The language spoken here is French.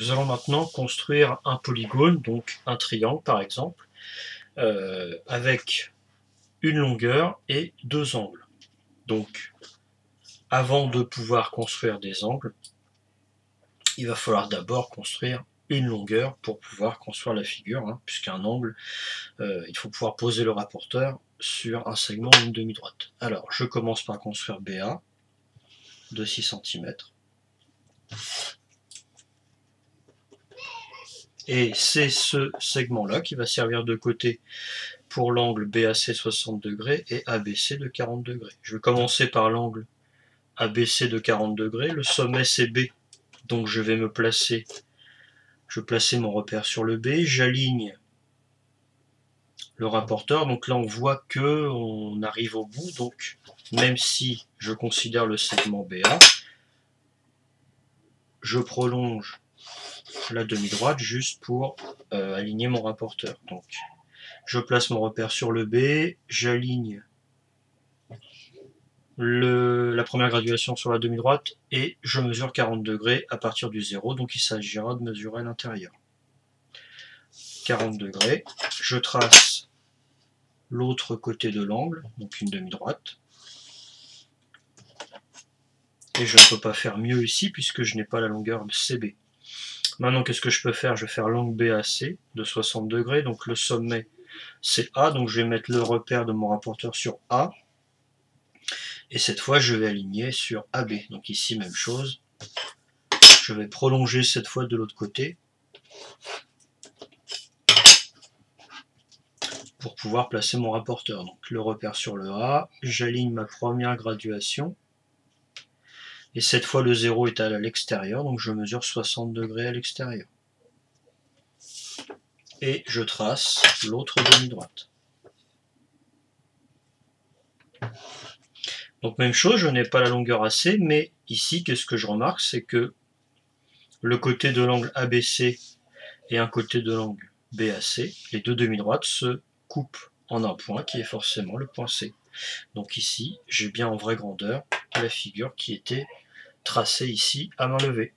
Nous allons maintenant construire un polygone, donc un triangle par exemple, avec une longueur et deux angles. Donc, avant de pouvoir construire des angles, il va falloir d'abord construire une longueur pour pouvoir construire la figure, hein, puisqu'un angle, il faut pouvoir poser le rapporteur sur un segment d'une demi-droite. Alors, je commence par construire BA de 6 cm. Et c'est ce segment-là qui va servir de côté pour l'angle BAC 60 degrés et ABC de 40 degrés. Je vais commencer par l'angle ABC de 40 degrés. Le sommet c'est B, donc je vais me placer. Je vais placer mon repère sur le B, j'aligne le rapporteur. Donc là on voit que on arrive au bout. Donc même si je considère le segment BA, je prolonge la demi-droite juste pour aligner mon rapporteur. Donc je place mon repère sur le B, j'aligne la première graduation sur la demi-droite et je mesure 40 degrés à partir du 0, donc il s'agira de mesurer à l'intérieur. 40 degrés, je trace l'autre côté de l'angle, donc une demi-droite. Et je ne peux pas faire mieux ici puisque je n'ai pas la longueur CB. Maintenant, qu'est-ce que je peux faire? Je vais faire l'angle BAC de 60 degrés, donc le sommet c'est A, donc je vais mettre le repère de mon rapporteur sur A. Et cette fois, je vais aligner sur AB. Donc ici, même chose. Je vais prolonger cette fois de l'autre côté pour pouvoir placer mon rapporteur. Donc le repère sur le A, j'aligne ma première graduation. Et cette fois, le 0 est à l'extérieur, donc je mesure 60 degrés à l'extérieur. Et je trace l'autre demi-droite. Donc même chose, je n'ai pas la longueur AC, mais ici, qu'est-ce que je remarque, c'est que le côté de l'angle ABC et un côté de l'angle BAC, les deux demi-droites se coupent en un point qui est forcément le point C. Donc ici, j'ai bien en vraie grandeur la figure qui était tracée ici à main levée.